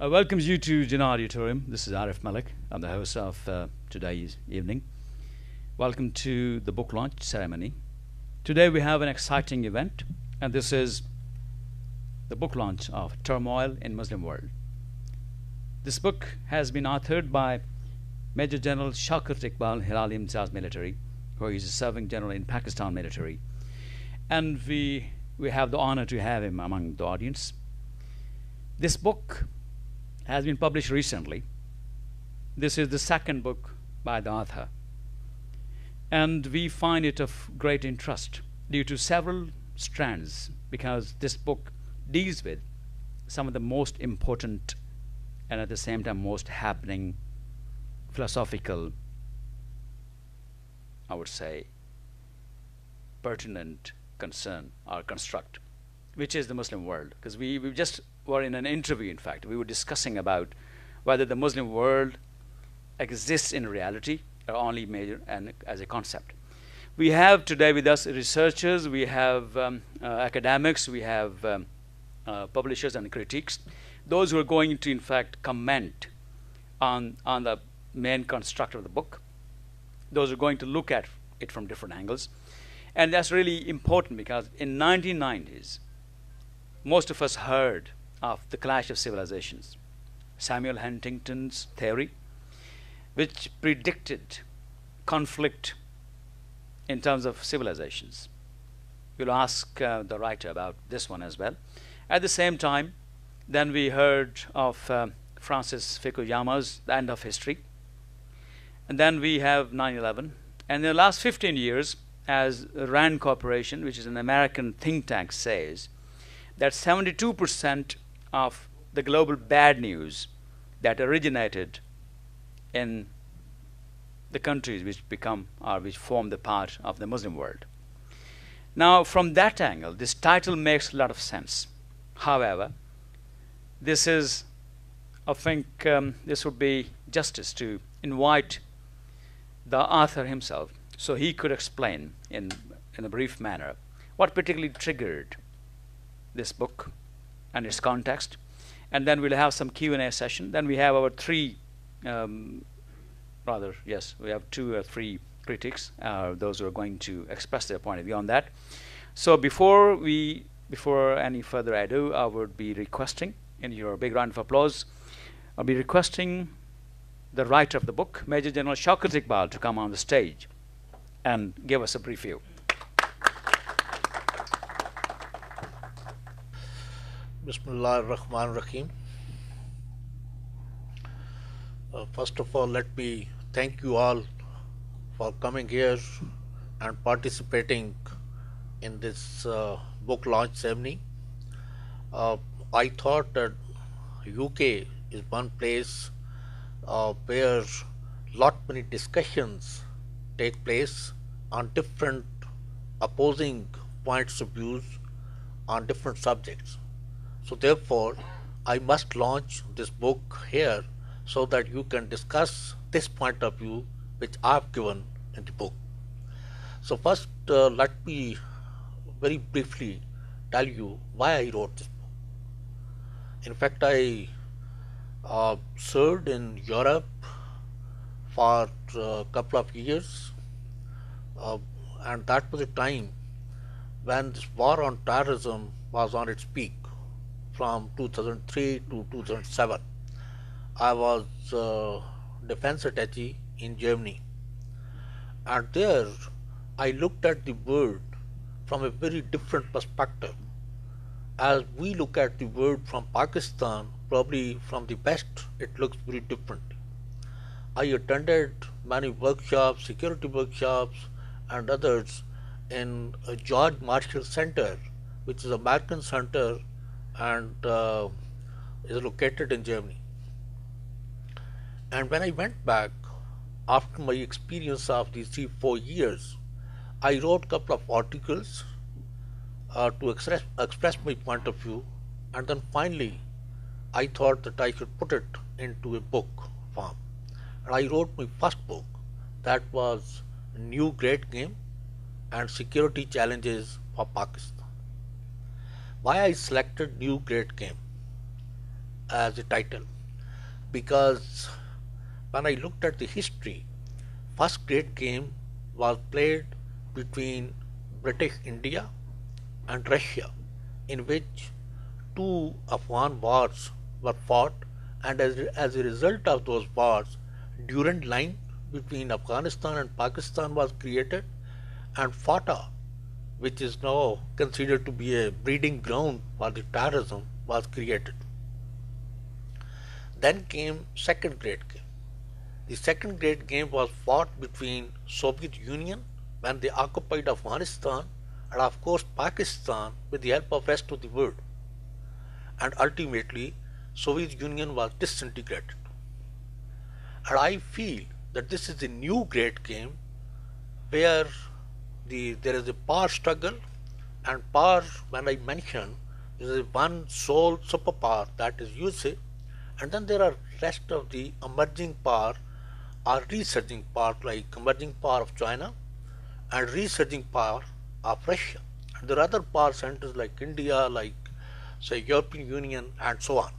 I welcome you to Jinnah Auditorium. This is Arif Malik. I'm the host of today's evening. Welcome to the book launch ceremony. Today we have an exciting event, and this is the book launch of Turmoil in Muslim World. This book has been authored by Major General Jacques Iqbal, Hilali Imtiaz military, who is a serving general in Pakistan military. And we have the honor to have him among the audience. This book has been published recently. This is the second book by the author. And we find it of great interest due to several strands, because this book deals with some of the most important and at the same time most happening philosophical, I would say, pertinent concern or construct, which is the Muslim world. Because we just were in an interview, in fact. We were discussing about whether the Muslim world exists in reality or only major and as a concept. We have today with us researchers, we have academics, we have publishers and critics, those who are going to in fact comment on the main construct of the book. Those who are going to look at it from different angles. And that's really important because in 1990s, most of us heard of the clash of civilizations, Samuel Huntington's theory, which predicted conflict in terms of civilizations. We'll ask the writer about this one as well. At the same time, then we heard of Francis Fukuyama's The End of History. And then we have 9/11. And in the last 15 years, as RAND Corporation, which is an American think tank, says, that 72% of the global bad news that originated in the countries which become or which form the part of the Muslim world. Now, from that angle, this title makes a lot of sense. However, this is, I think, this would be justice to invite the author himself so he could explain in a brief manner what particularly triggered this book and its context. And then we'll have some Q&A session. Then we have our we have 2 or 3 critics, those who are going to express their point of view on that. So before any further ado, I would be requesting, in your big round of applause, I'll be requesting the writer of the book, Major General Jacques Iqbal, to come on the stage and give us a brief view. Bismillah ar-Rahman ar-Rahim. First of all, let me thank you all for coming here and participating in this book launch ceremony. I thought that UK is one place where many discussions take place on different opposing points of views on different subjects. So therefore, I must launch this book here so that you can discuss this point of view which I've given in the book. So first, let me very briefly tell you why I wrote this book. In fact, I served in Europe for a couple of years, and that was a time when this war on terrorism was on its peak, from 2003 to 2007. I was defense attaché in Germany, and there I looked at the world from a very different perspective. As we look at the world from Pakistan, probably from the West, it looks very different. I attended many workshops, security workshops, and others in a George Marshall Center, which is an American center and is located in Germany. And when I went back after my experience of these 3-4 years, I wrote a couple of articles to express my point of view, and then finally I thought that I should put it into a book form. And I wrote my first book, that was New Great Game and Security Challenges for Pakistan. Why I selected New Great Game? as a title because when I looked at the history, first great game was played between British India and Russia, in which two Afghan wars were fought, and as a result of those wars, Durand Line between Afghanistan and Pakistan was created, and FATA, which is now considered to be a breeding ground for the terrorism, was created. Then came second great game. The second great game was fought between Soviet Union when they occupied Afghanistan and of course Pakistan with the help of rest of the world. And ultimately Soviet Union was disintegrated. And I feel that this is a new great game where there is a power struggle, and power, when I mention, is one sole superpower, that is USA, and then there are rest of the emerging power or resurging power like emerging power of China and resurging power of Russia. And there are other power centers like India, like say European Union and so on.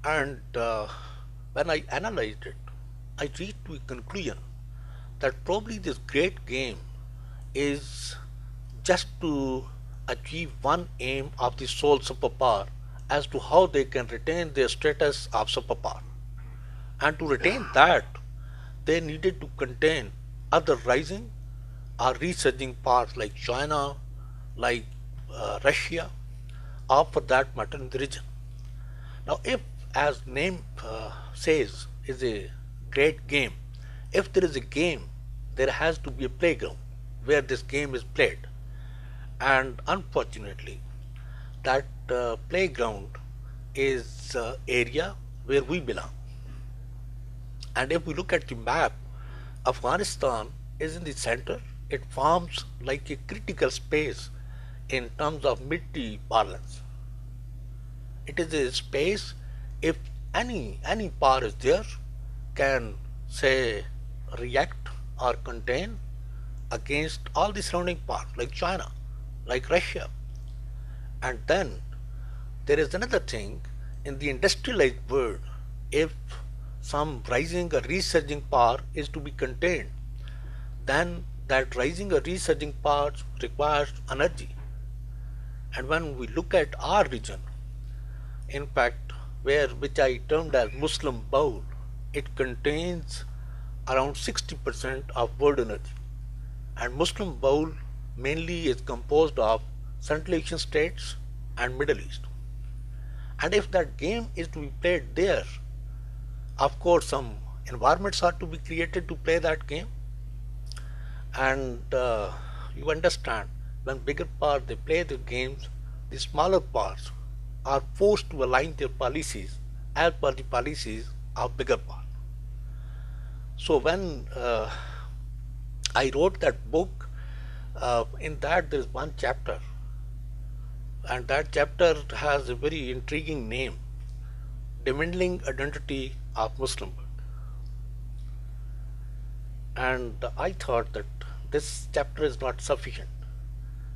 And when I analyzed it, I reached to a conclusion that probably this great game is just to achieve one aim of the sole superpower as to how they can retain their status of superpower. And to retain that, they needed to contain other rising or resurging powers like China, like Russia, or for that matter in the region. Now, if, as name says, is a great game, if there is a game, there has to be a playground where this game is played. And unfortunately, that playground is area where we belong. And if we look at the map, Afghanistan is in the center. It forms like a critical space in terms of military parlance. It is a space, if any power is there, can say react or contain against all the surrounding powers like China, like Russia. And then there is another thing, in the industrialized world, if some rising or resurging power is to be contained, then that rising or resurging power requires energy. And when we look at our region, in fact, which I termed as Muslim bowl, it contains around 60% of world energy. And Muslim bowl mainly is composed of Central Asian states and Middle East. And if that game is to be played there, of course some environments are to be created to play that game. And you understand, when bigger powers they play the games, the smaller powers are forced to align their policies as per the policies of bigger power. So when I wrote that book, in that there is one chapter, and that chapter has a very intriguing name, Dwindling Identity of Muslim World. And I thought that this chapter is not sufficient.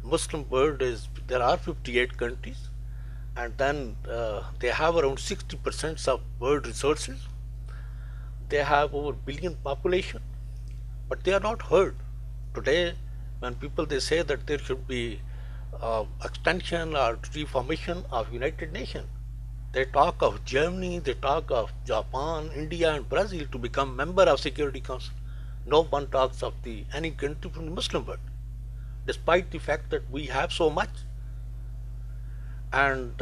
Muslim world there are 58 countries, and then they have around 60% of world resources. They have over billion population, but they are not heard. Today, when people they say that there should be extension or reformation of United Nations, they talk of Germany, they talk of Japan, India and Brazil to become member of Security Council. No one talks of any country from the Muslim world, despite the fact that we have so much. And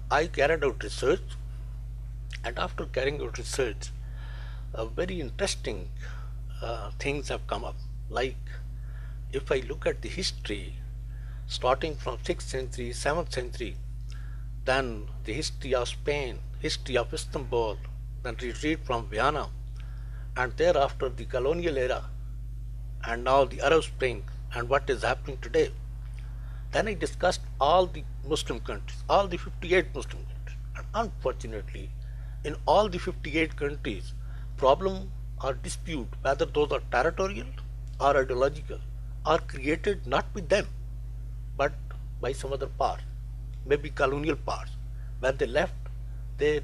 I carried out research, and after carrying out research, very interesting things have come up. Like, if I look at the history, starting from 6th century, 7th century, then the history of Spain, history of Istanbul, then retreat from Vienna, and thereafter the colonial era, and now the Arab Spring, and what is happening today. Then I discussed all the Muslim countries, all the 58 Muslim countries, and unfortunately, in all the 58 countries, problem or dispute, whether those are territorial or ideological, are created not by them, but by some other power, maybe colonial powers, when they left they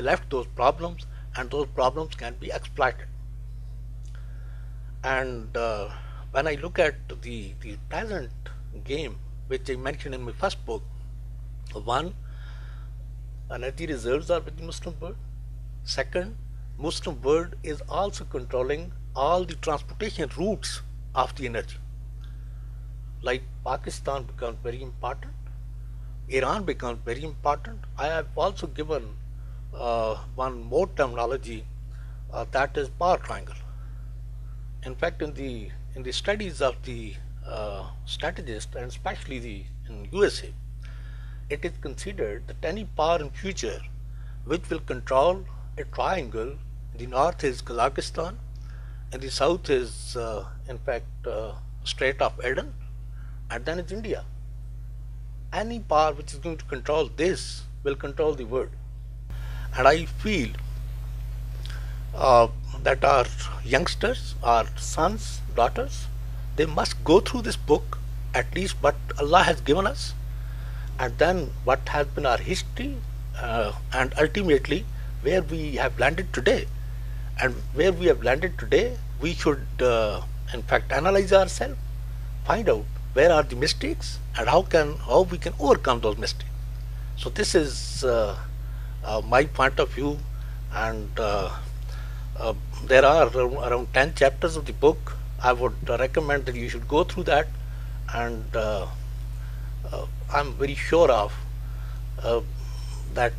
left those problems, and those problems can be exploited. And when I look at the present game, which I mentioned in my first book, one, energy reserves are with the Muslim world. Second, Muslim world is also controlling all the transportation routes of the energy. Like Pakistan becomes very important, Iran becomes very important. I have also given one more terminology, that is power triangle. In fact, in the studies of the strategists, and especially in USA, it is considered that any power in future which will control a triangle, in the north is Kazakhstan, and the south is in fact Strait of Aden, and then it's India. Any power which is going to control this will control the world. And I feel that our youngsters, our sons, daughters, they must go through this book, at least what Allah has given us, and then what has been our history, and ultimately where we have landed today. And where we have landed today, we should in fact analyze ourselves, find out where are the mistakes, and how we can overcome those mistakes. So this is my point of view, and there are around 10 chapters of the book. I would recommend that you should go through that, and I'm very sure of that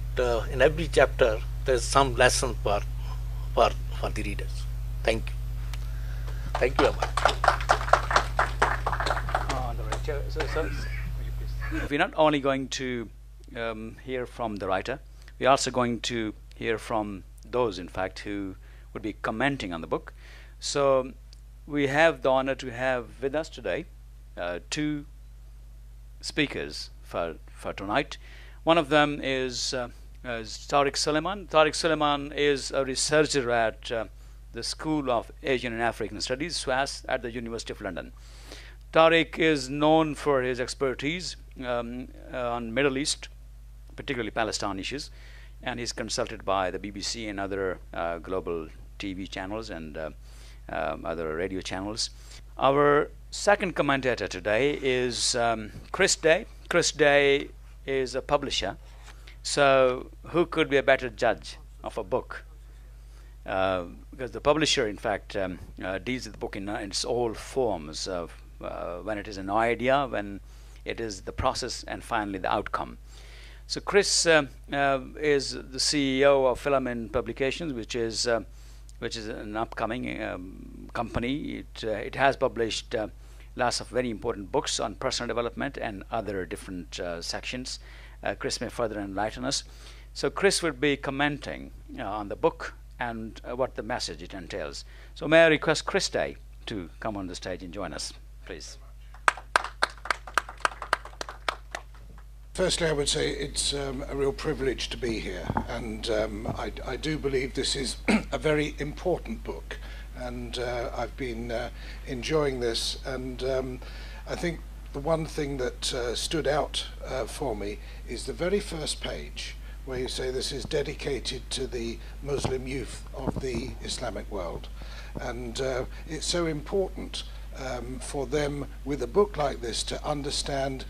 in every chapter there is some lesson for the readers. Thank you. Thank you very much. We're not only going to hear from the writer, we're also going to hear from those, in fact, who would be commenting on the book. So we have the honor to have with us today two speakers for tonight. One of them is Tariq Solomon. Tariq Solomon is a researcher at the School of Asian and African Studies, SWAS, at the University of London. Tariq is known for his expertise on Middle East, particularly Palestine issues, and he's consulted by the BBC and other global TV channels and other radio channels. Our second commentator today is Chris Day. Chris Day is a publisher, so who could be a better judge of a book? Because the publisher, in fact, deals with the book in its all forms of when it is an idea, when it is the process, and finally the outcome. So Chris is the CEO of Filament Publications, which is an upcoming company. It has published lots of very important books on personal development and other different sections. Chris may further enlighten us. So Chris would be commenting on the book and what the message it entails. So may I request Chris Day to come on the stage and join us, please. Firstly, I would say it's a real privilege to be here, and I do believe this is a very important book, and I've been enjoying this, and I think the one thing that stood out for me is the very first page, where you say this is dedicated to the Muslim youth of the Islamic world, and it's so important for them with a book like this to understand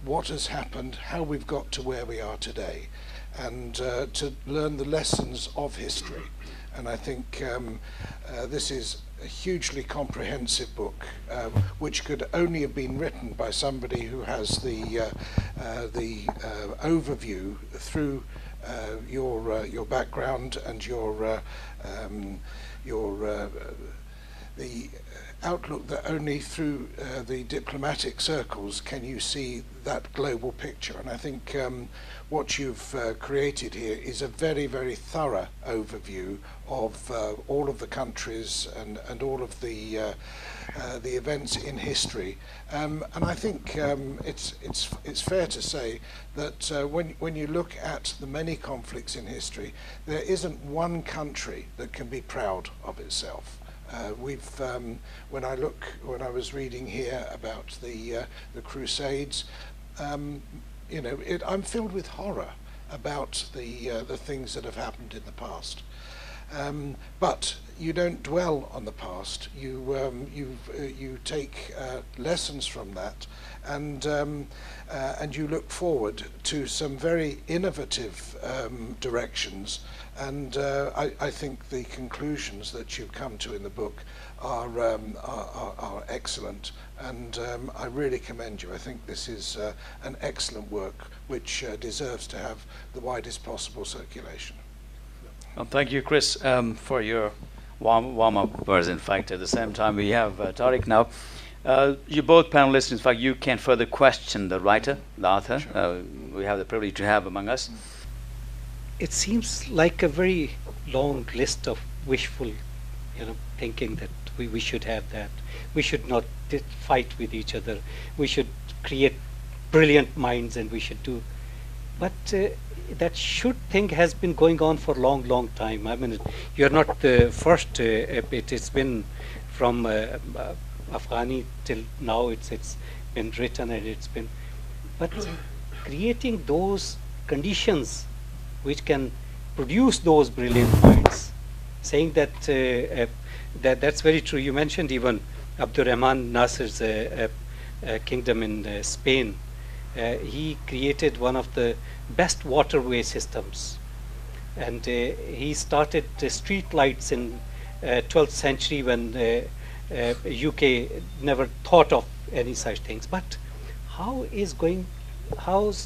what has happened, how we've got to where we are today, and to learn the lessons of history. And I think this is a hugely comprehensive book, which could only have been written by somebody who has the overview through your background and the outlook that only through the diplomatic circles can you see that global picture. And I think what you've created here is a very, very thorough overview of all of the countries and all of the events in history. And I think it's fair to say that when you look at the many conflicts in history, there isn't one country that can be proud of itself. When I was reading here about the Crusades, I'm filled with horror about the things that have happened in the past. But you don't dwell on the past. You take lessons from that, and you look forward to some very innovative directions. And I think the conclusions that you come to in the book are excellent, and I really commend you. I think this is an excellent work which deserves to have the widest possible circulation. Well, thank you, Chris, for your warm-up words. In fact, at the same time, we have Tariq now. You both panelists, in fact, you can further question the writer, the author. Sure. We have the privilege to have among us. It seems like a very long list of wishful, thinking that we should have that. We should not fight with each other. We should create brilliant minds, and we should do. But that should thing has been going on for a long time. I mean, you're not the first. It's been from Afghani till now. It's been written, and it's been. But creating those conditions which can produce those brilliant minds, saying that that's very true. You mentioned even Abdurrahman Nasir's kingdom in Spain. He created one of the best waterway systems, and he started street lights in 12th century when UK never thought of any such things. But how's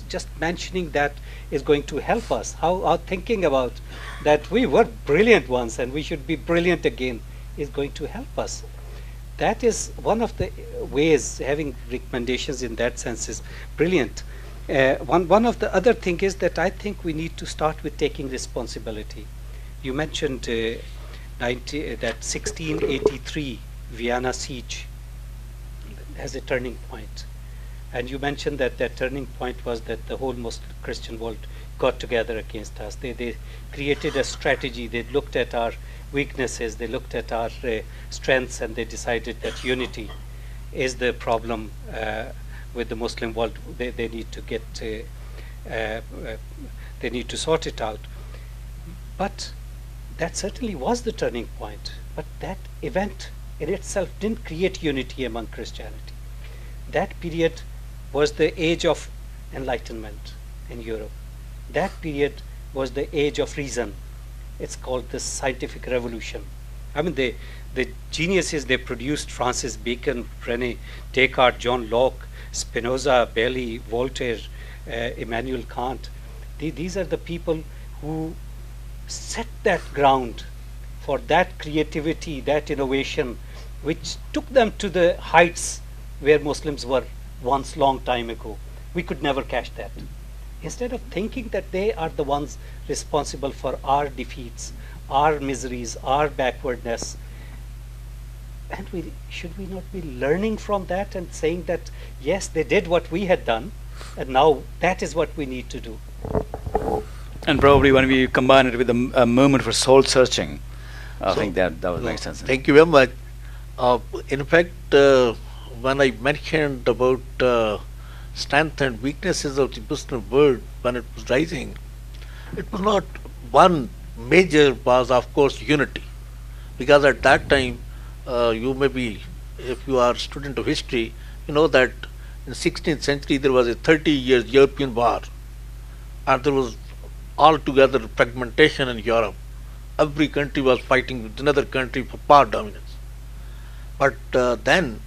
just mentioning that is going to help us? How thinking about that we were brilliant once and we should be brilliant again is going to help us? That is one of the ways. Having recommendations in that sense is brilliant. One of the other thing is that I think we need to start with taking responsibility. You mentioned that 1683 Vienna siege as a turning point, and you mentioned that that turning point was that the whole Muslim Christian world got together against us. They created a strategy. They looked at our weaknesses, they looked at our strengths, and they decided that unity is the problem with the Muslim world. They need to get they need to sort it out. But that certainly was the turning point. But that event in itself didn't create unity among Christianity. That period was the age of enlightenment in Europe. That period was the age of reason. It's called the scientific revolution. I mean, the geniuses they produced, Francis Bacon, René Descartes, John Locke, Spinoza, Bailey, Voltaire, Immanuel Kant. These are the people who set that ground for that creativity, that innovation, which took them to the heights where Muslims were once long time ago. We could never catch that. Instead of thinking that they are the ones responsible for our defeats, our miseries, our backwardness, and should we not be learning from that and saying that yes, they did what we had done, and now that is what we need to do. And probably when we combine it with a moment for soul searching, I think that would make sense. Thank you very much. In fact, when I mentioned about strength and weaknesses of the Muslim world when it was rising, it was not one major was of course unity, because at that time you may be, if you are a student of history, you know that in 16th century there was a 30 years European war, and there was altogether fragmentation in Europe. Every country was fighting with another country for power dominance. But then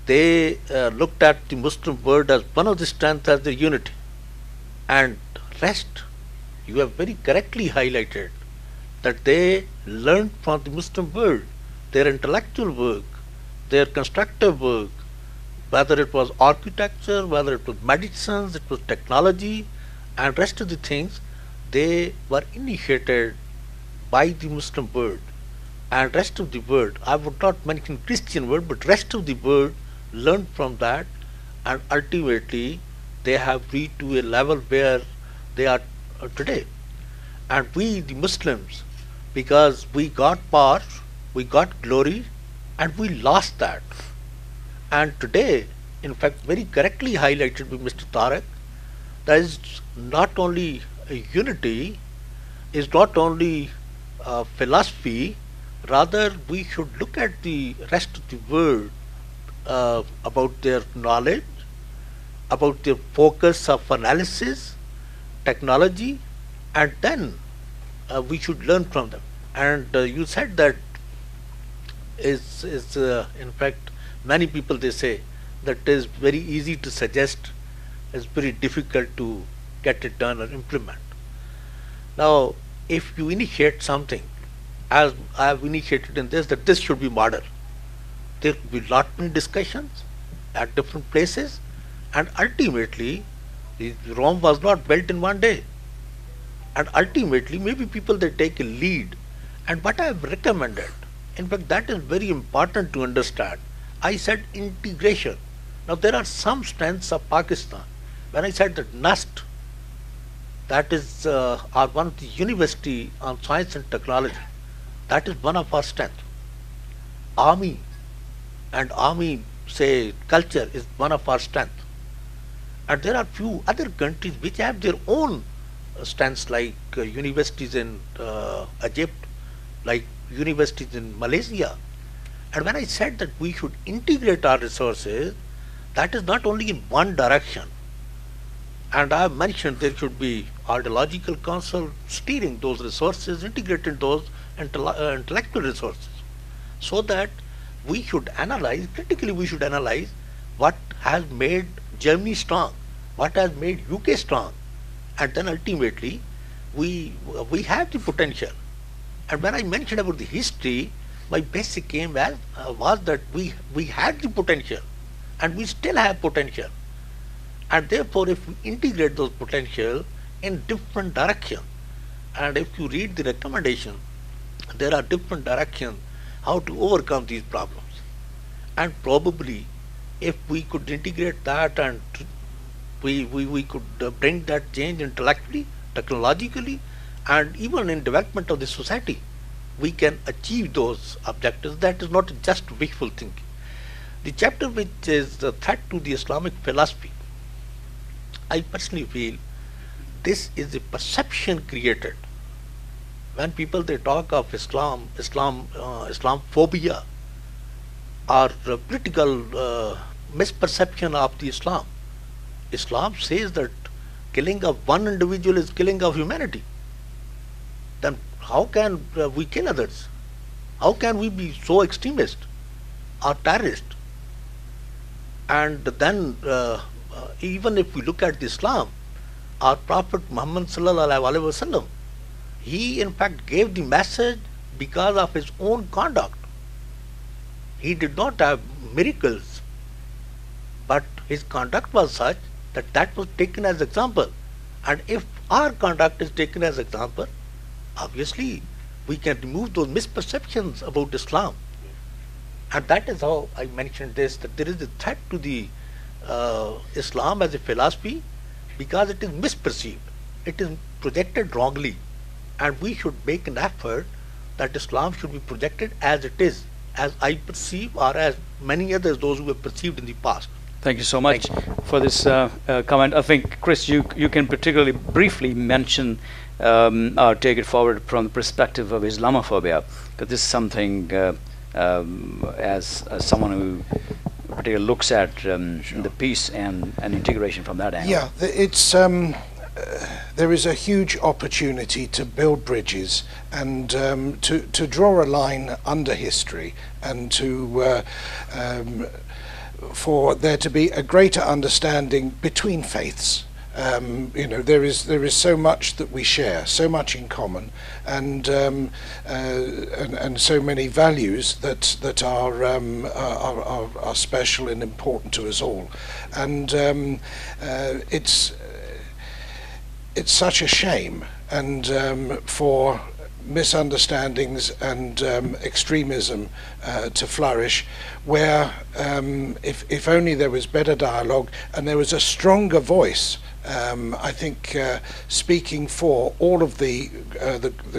they looked at the Muslim world as one of the strengths as the unity, and rest you have very correctly highlighted that they learned from the Muslim world, their intellectual work, their constructive work, whether it was architecture, whether it was medicine, it was technology, and rest of the things, they were initiated by the Muslim world. And rest of the world, I would not mention Christian world, but rest of the world learned from that, and ultimately they have reached to a level where they are today. And we, the Muslims, because we got power, we got glory, and we lost that. And today, in fact, very correctly highlighted by Mr. Tarak, that is not only unity is not only philosophy, rather we should look at the rest of the world about their knowledge, about their focus of analysis, technology, and then we should learn from them. And you said that is in fact many people they say that it is very easy to suggest, it's very difficult to get it done or implement. Now, if you initiate something, as I have initiated in this, that this should be model, there will be lot many discussions at different places, and ultimately, Rome was not built in one day. And ultimately, maybe people they take a lead. And what I have recommended, in fact, that is very important to understand. I said integration. Now, there are some strengths of Pakistan. When I said that NUST, that is our one of the university on science and technology, that is one of our strengths. Army and army, say, culture is one of our strengths. And there are few other countries which have their own strengths, like universities in Egypt, like universities in Malaysia. And when I said that we should integrate our resources, that is not only in one direction. And I have mentioned there should be ideological council steering those resources, integrating those intellectual resources, so that we should analyze, critically we should analyze what has made Germany strong, what has made UK strong, and then ultimately we have the potential. And when I mentioned about the history, my basic aim was that we had the potential, and we still have potential. And therefore, if we integrate those potential in different directions, and if you read the recommendation, there are different directions how to overcome these problems. And probably, if we could integrate that and we could bring that change intellectually, technologically, and even in development of the society, we can achieve those objectives. That is not just wishful thinking. The chapter which is the threat to the Islamic philosophy, I personally feel this is a perception created. When people they talk of Islamophobia or political misperception of the Islam, Islam says that killing of one individual is killing of humanity. Then how can we kill others? How can we be so extremist or terrorist? And then even if we look at Islam, our Prophet Muhammad sallallahu alaihi wasallam, he in fact gave the message because of his own conduct. He did not have miracles, but his conduct was such that that was taken as example. And if our conduct is taken as example, obviously we can remove those misperceptions about Islam. And that is how I mentioned this, that there is a threat to the Islam as a philosophy because it is misperceived. It is projected wrongly. And we should make an effort that Islam should be projected as it is, as I perceive, or as many others, those who have perceived in the past. Thank you so much for this comment. I think, Chris, you can particularly briefly mention or take it forward from the perspective of Islamophobia, because this is something, as someone who particularly looks at the peace and integration from that angle. Yeah, it's there is a huge opportunity to build bridges and to draw a line under history, and to for there to be a greater understanding between faiths. There is so much that we share, so much in common, and so many values that are special and important to us all. And it's such a shame, and for misunderstandings and extremism to flourish, where if only there was better dialogue and there was a stronger voice, I think speaking for all of the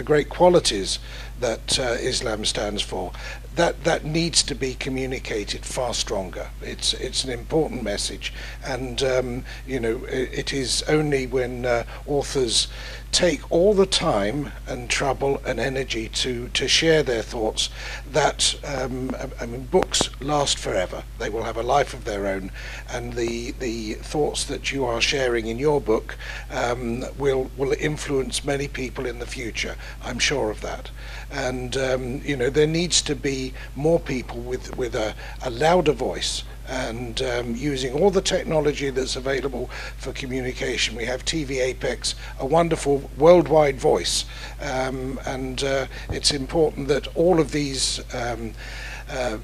great qualities that Islam stands for. That needs to be communicated far stronger. It's an important message, and it is only when authors take all the time and trouble and energy to share their thoughts that books last forever. They will have a life of their own, and the thoughts that you are sharing in your book will influence many people in the future. I'm sure of that. And there needs to be more people with a louder voice, and using all the technology that's available for communication. We have TVapex, a wonderful worldwide voice, and it's important that all of these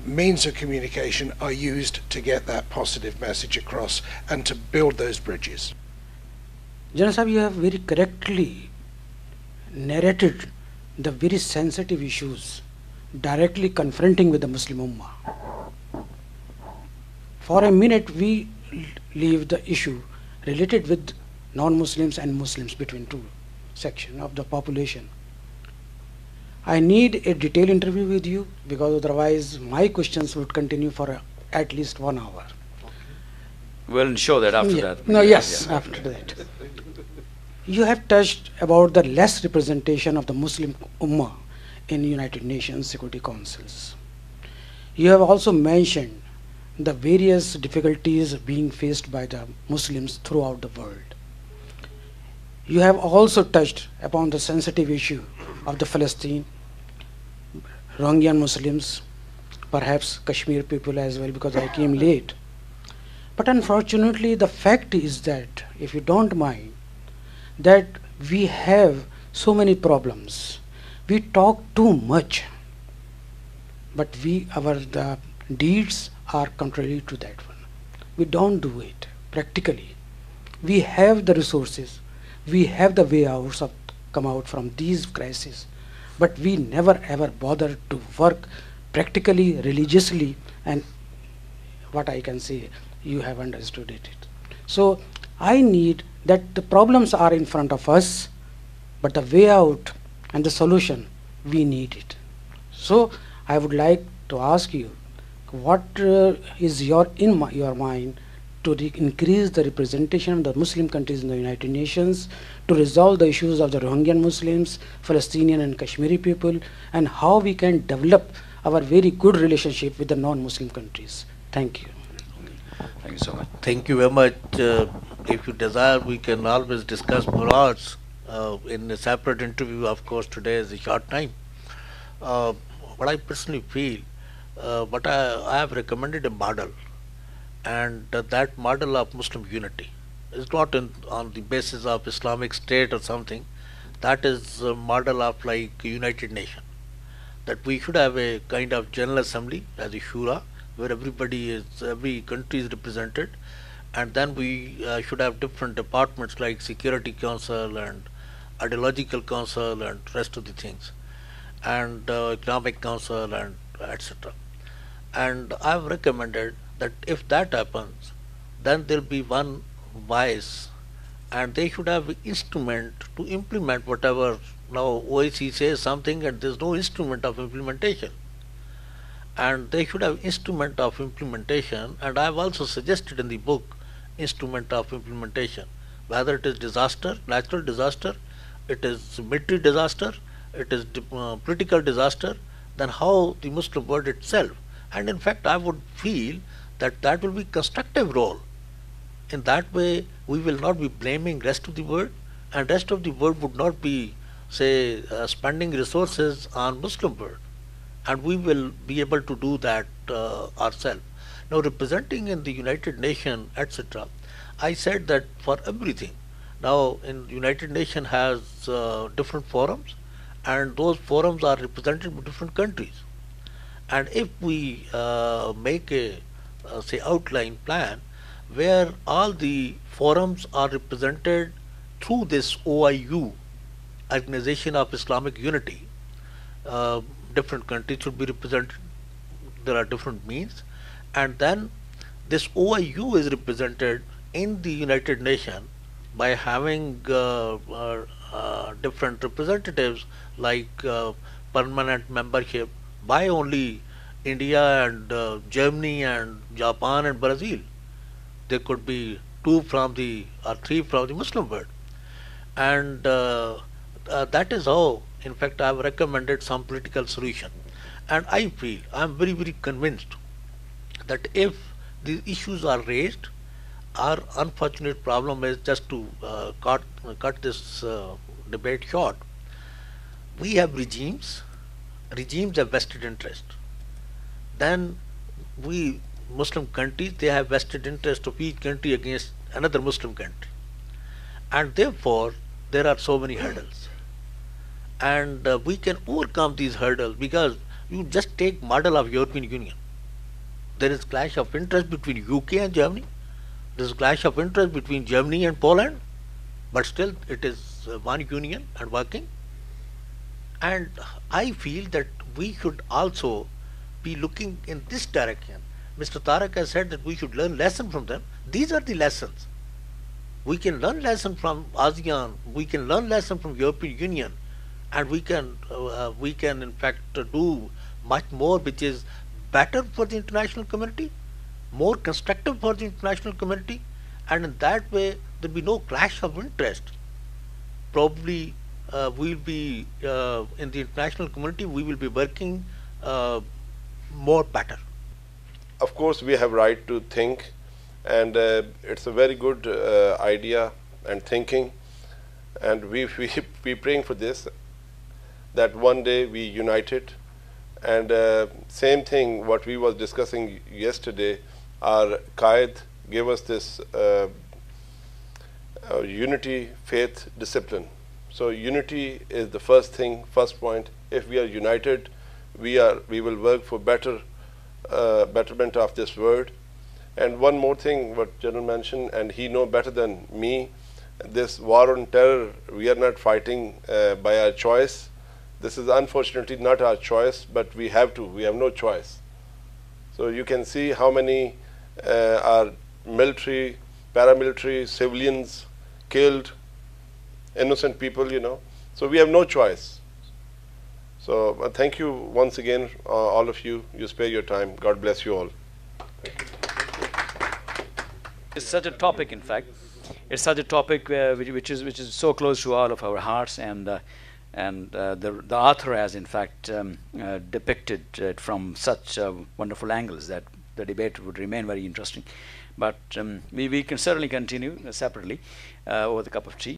means of communication are used to get that positive message across and to build those bridges. General Sahib, you have very correctly narrated the very sensitive issues directly confronting with the Muslim Ummah. For a minute, we leave the issue related with non-Muslims and Muslims between two sections of the population. I need a detailed interview with you, because otherwise my questions would continue for at least 1 hour. We'll ensure that after that. No, yes, after that. You have touched about the less representation of the Muslim Ummah in United Nations Security Councils. You have also mentioned the various difficulties being faced by the Muslims throughout the world. You have also touched upon the sensitive issue of the Palestine, Rohingya Muslims, perhaps Kashmir people as well, because I came late. But unfortunately, the fact is that, if you don't mind, that we have so many problems. We talk too much, but the deeds are contrary to that one. We don't do it practically. We have the resources, we have the way out of come out from these crises, but we never ever bother to work practically, religiously, and what I can say, you have understood it. So I need that the problems are in front of us, but the way out and the solution, we need it. So I would like to ask you, what is your mind to increase the representation of the Muslim countries in the United Nations, to resolve the issues of the Rohingya Muslims, Palestinian and Kashmiri people, and how we can develop our very good relationship with the non-Muslim countries? Thank you. Thank you so much. Thank you very much. If you desire, we can always discuss more hours in a separate interview. Of course, today is a short time. What I personally feel, but I have recommended a model, and that model of Muslim unity is not on the basis of Islamic State or something. That is a model of like United Nations, that we should have a kind of General Assembly as a shura, where every country is represented, and then we should have different departments like Security Council and Ideological Council and rest of the things, and Economic Council and etc. And I've recommended that if that happens, then there'll be one voice, and they should have an instrument to implement whatever. Now OIC says something and there's no instrument of implementation, and they should have instrument of implementation. And I've also suggested in the book instrument of implementation, whether it is disaster, natural disaster, it is military disaster, it is political disaster, then how the Muslim world itself. And in fact, I would feel that that will be constructive role. In that way, we will not be blaming rest of the world, and rest of the world would not be, say, spending resources on Muslim world, and we will be able to do that ourselves. Now, representing in the United Nations, etc., I said that for everything. Now, in United Nations has different forums, and those forums are represented by different countries. And if we make a say outline plan where all the forums are represented through this OIU, Organization of Islamic Unity, different countries should be represented. There are different means, and then this OIU is represented in the United Nations by having different representatives like permanent membership. Why only India and Germany and Japan and Brazil? There could be two from the or three from the Muslim world, and that is how, in fact, I have recommended some political solution. And I feel I am very convinced that if these issues are raised, our unfortunate problem is just to cut this debate short. We have regimes have vested interest. Then we Muslim countries, they have vested interest of each country against another Muslim country, and therefore there are so many hurdles. And we can overcome these hurdles because you just take model of European Union. There is clash of interest between UK and Germany. There is clash of interest between Germany and Poland, but still it is one union and working. And I feel that we should also be looking in this direction. Mr. Tarak has said that we should learn lessons from them. These are the lessons. We can learn lessons from ASEAN, we can learn lessons from European Union, and we can in fact do much more which is better for the international community, more constructive for the international community, and in that way there will be no clash of interest. Probably we will be in the international community, we will be working more better. Of course, we have right to think, and it's a very good idea and thinking, and we praying for this, that one day we united. And same thing what we was discussing yesterday, our Qaid gave us this unity, faith, discipline. So unity is the first thing, first point. If we are united, we will work for betterment of this world. And one more thing what General mentioned, and he know better than me, this war on terror, we are not fighting by our choice. This is unfortunately not our choice, but we have no choice. So you can see how many are military, paramilitary, civilians killed, innocent people, So we have no choice. So thank you once again, all of you. You spare your time. God bless you all. It's such a topic, in fact. It's such a topic which is so close to all of our hearts, and the author has, in fact, depicted it from such wonderful angles that the debate would remain very interesting. But we can certainly continue separately over the cup of tea.